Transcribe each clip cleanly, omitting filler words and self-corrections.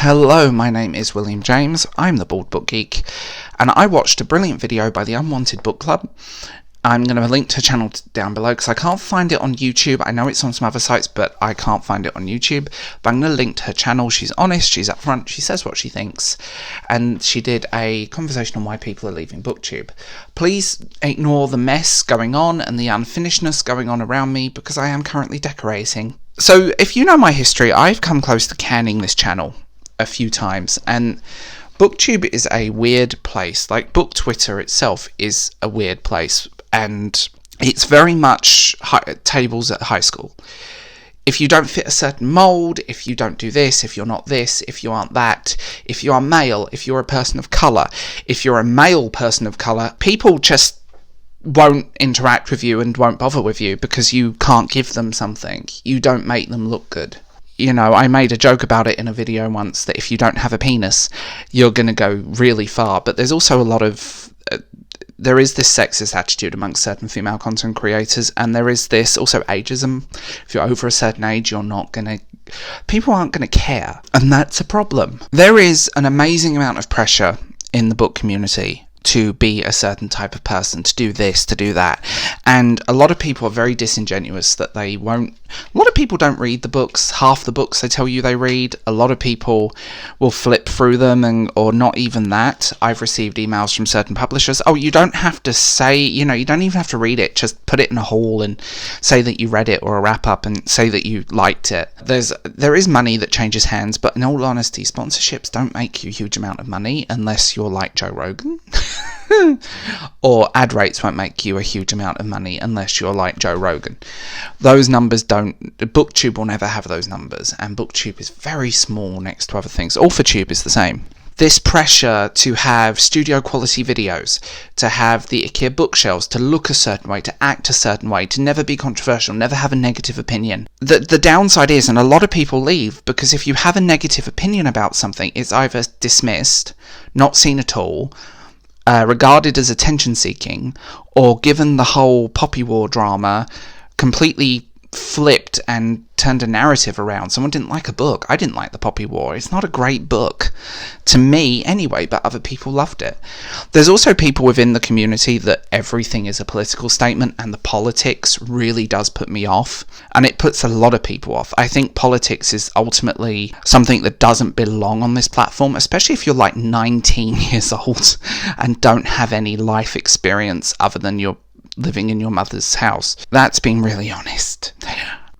Hello, my name is William James, I'm the baldbookgeek, and I watched a brilliant video by the Unwanted book club. I'm going to link to her channel down below because I can't find it on YouTube. I know it's on some other sites, but I can't find it on YouTube. But I'm going to link to her channel. She's honest, she's upfront, she says what she thinks, and she did a conversation on why people are leaving Booktube. Please ignore the mess going on and the unfinishedness going on around me because I am currently decorating. So if you know my history, I've come close to canning this channel a few times, and Booktube is a weird place. Like Book Twitter itself is a weird place, and it's very much tables at high school. If you don't fit a certain mold, if you don't do this, if you're not this, if you aren't that, if you are male, if you're a person of colour, if you're a male person of colour, people just won't interact with you and won't bother with you because you can't give them something. You don't make them look good. You know, I made a joke about it in a video once that if you don't have a penis, you're going to go really far. But there's also a lot of... there is this sexist attitude amongst certain female content creators, and there is this also ageism. If you're over a certain age, you're not going to... people aren't going to care, and that's a problem. There is an amazing amount of pressure in the book community to be a certain type of person, to do this, to do that. And a lot of people are very disingenuous that they won't... a lot of people don't read the books, half the books they tell you they read. A lot of people will flip through them, or not even that. I've received emails from certain publishers, oh, you don't have to say, you know, you don't even have to read it, just put it in a haul and say that you read it, or a wrap-up and say that you liked it. There is money that changes hands, but in all honesty, sponsorships don't make you a huge amount of money unless you're like Joe Rogan. Or ad rates won't make you a huge amount of money unless you're like Joe Rogan. Those numbers don't... Booktube will never have those numbers, and Booktube is very small next to other things. AuthorTube is the same. This pressure to have studio quality videos, to have the IKEA bookshelves, to look a certain way, to act a certain way, to never be controversial, never have a negative opinion. The downside is, and a lot of people leave, because if you have a negative opinion about something, it's either dismissed, not seen at all, regarded as attention-seeking, or given the whole Poppy War drama, completely flipped and turned a narrative around. Someone didn't like a book. I didn't like the Poppy War. It's not a great book, to me anyway, but other people loved it. There's also people within the community that everything is a political statement, and the politics really does put me off, and it puts a lot of people off. I think politics is ultimately something that doesn't belong on this platform, especially if you're like 19 years old and don't have any life experience other than you're living in your mother's house. That's being really honest.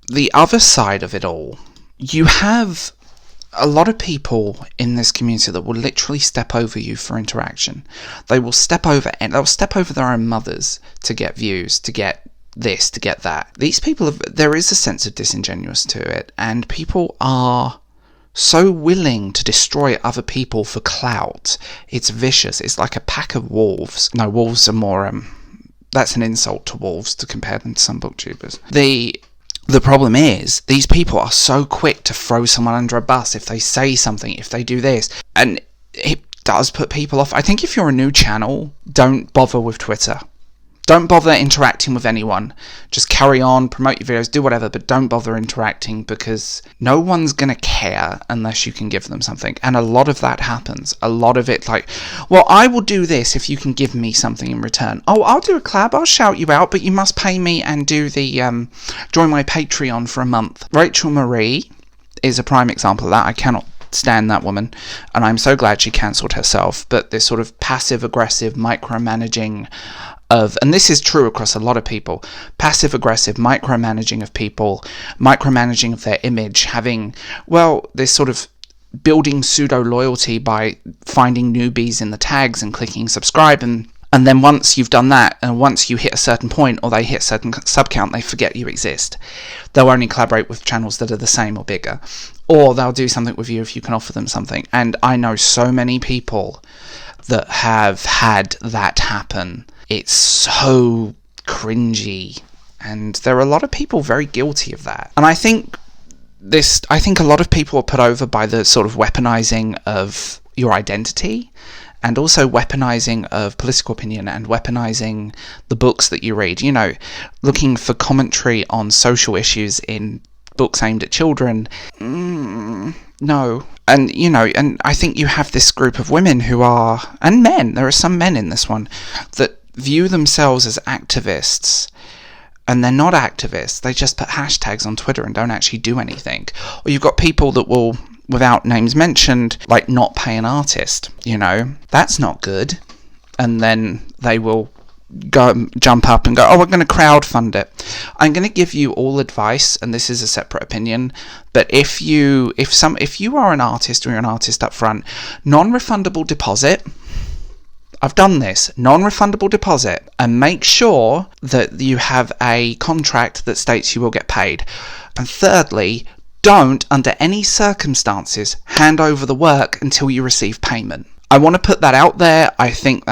The other side of it all, you have a lot of people in this community that will literally step over you for interaction. They will step over, and they'll step over their own mothers to get views, to get this, to get that. These people, there is a sense of disingenuous to it, and people are so willing to destroy other people for clout. It's vicious. It's like a pack of wolves. No, wolves are more... that's an insult to wolves to compare them to some booktubers. The problem is, these people are so quick to throw someone under a bus if they say something, if they do this, and it does put people off. I think if you're a new channel, don't bother with Twitter. Don't bother interacting with anyone. Just carry on, promote your videos, do whatever, but don't bother interacting because no one's going to care unless you can give them something. And a lot of that happens. A lot of it like, well, I will do this if you can give me something in return. Oh, I'll do a collab, I'll shout you out, but you must pay me and do the, join my Patreon for a month. Rachel Marie is a prime example of that. I cannot stand that woman, and I'm so glad she cancelled herself. But this sort of passive-aggressive micromanaging of, and this is true across a lot of people, passive-aggressive micromanaging of people, micromanaging of their image, having, well, this sort of building pseudo-loyalty by finding newbies in the tags and clicking subscribe, and then once you've done that, and once you hit a certain point, or they hit a certain sub count, they forget you exist. They'll only collaborate with channels that are the same or bigger, or they'll do something with you if you can offer them something. And I know so many people that have had that happen. It's so cringy, and there are a lot of people very guilty of that. And I think a lot of people are put over by the sort of weaponizing of your identity, and also weaponizing of political opinion, and weaponizing the books that you read. You know, looking for commentary on social issues in books aimed at children. No. And, and I think you have this group of women who are, and men, there are some men in this one, that view themselves as activists, and they're not activists. They just put hashtags on Twitter and don't actually do anything. Or you've got people that will, without names mentioned, like not pay an artist, That's not good. And then they will jump up and go, we're going to crowdfund it. I'm going to give you all advice, and this is a separate opinion, but if you are an artist or you're an artist up front, non-refundable deposit. I've done this, non-refundable deposit, and make sure that you have a contract that states you will get paid. And thirdly, don't, under any circumstances, hand over the work until you receive payment. I want to put that out there. I think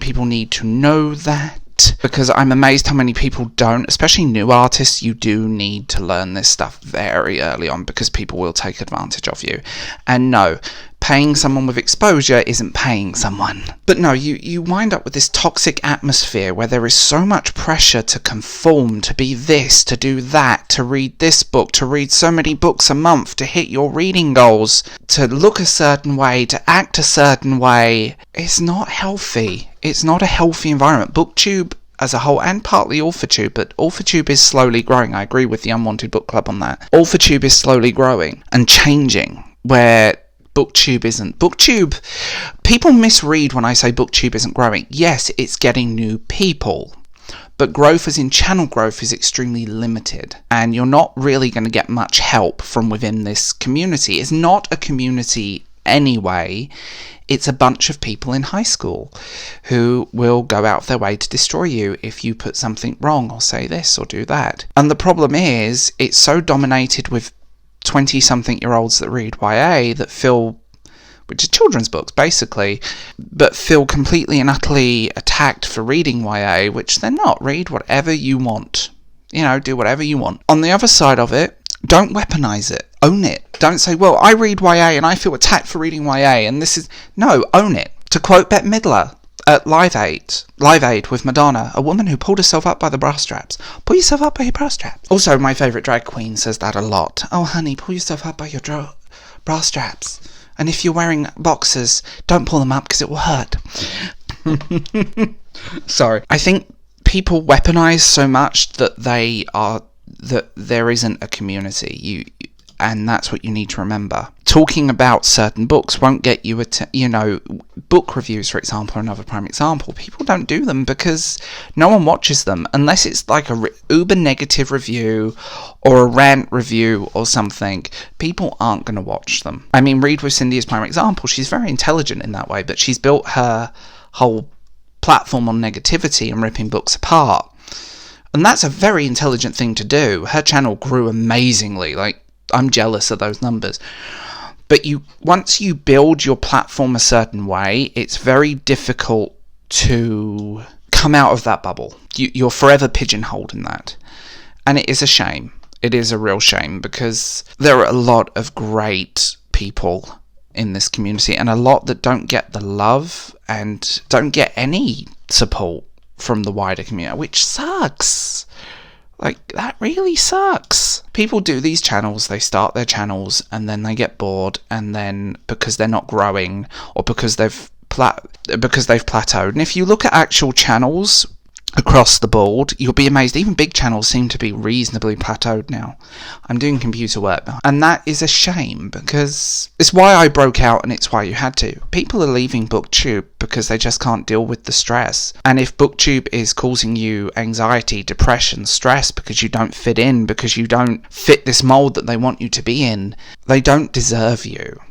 people need to know that, because I'm amazed how many people don't, especially new artists. You do need to learn this stuff very early on, because people will take advantage of you. And no, paying someone with exposure isn't paying someone. But no, you wind up with this toxic atmosphere where there is so much pressure to conform, to be this, to do that, to read this book, to read so many books a month, to hit your reading goals, to look a certain way, to act a certain way. It's not healthy. It's not a healthy environment. Booktube as a whole, and partly AuthorTube, but AuthorTube is slowly growing. I agree with the Unwanted Book Club on that. AuthorTube is slowly growing and changing, where Booktube isn't. Booktube, people misread when I say Booktube isn't growing. Yes, it's getting new people, but growth, as in channel growth, is extremely limited, and you're not really going to get much help from within this community. It's not a community anyway. It's a bunch of people in high school who will go out of their way to destroy you if you put something wrong or say this or do that. And the problem is, it's so dominated with 20-something-year-olds that read YA that feel, which are children's books basically, but feel completely and utterly attacked for reading YA, which they're not. Read whatever you want. Do whatever you want. On the other side of it, don't weaponize it. Own it. Don't say, well, I read YA and I feel attacked for reading YA, and this is... No, own it. To quote Bette Midler at Live Aid with Madonna, a woman who pulled herself up by the bra straps. Pull yourself up by your bra straps. Also, my favourite drag queen says that a lot. Oh, honey, pull yourself up by your bra straps. And if you're wearing boxers, don't pull them up because it will hurt. Sorry. I think people weaponize so much that there isn't a community. And that's what you need to remember. Talking about certain books won't get you book reviews, for example, are another prime example. People don't do them because no one watches them unless it's like a uber negative review or a rant review or something. People aren't going to watch them. I mean, Read with Cindy is prime example. She's very intelligent in that way, but she's built her whole platform on negativity and ripping books apart. And that's a very intelligent thing to do. Her channel grew amazingly. I'm jealous of those numbers. But once you build your platform a certain way, it's very difficult to come out of that bubble. You're forever pigeonholed in that. And it is a shame. It is a real shame, because there are a lot of great people in this community, and a lot that don't get the love and don't get any support from the wider community, which sucks. That really sucks. People do these channels, they start their channels, and then they get bored, and then because they're not growing, or because they've plateaued. And if you look at actual channels across the board, you'll be amazed. Even big channels seem to be reasonably plateaued now. I'm doing computer work now, and that is a shame, because it's why I broke out, and it's why you had to. People are leaving Booktube because they just can't deal with the stress. And if Booktube is causing you anxiety, depression, stress because you don't fit in, because you don't fit this mold that they want you to be in, they don't deserve you.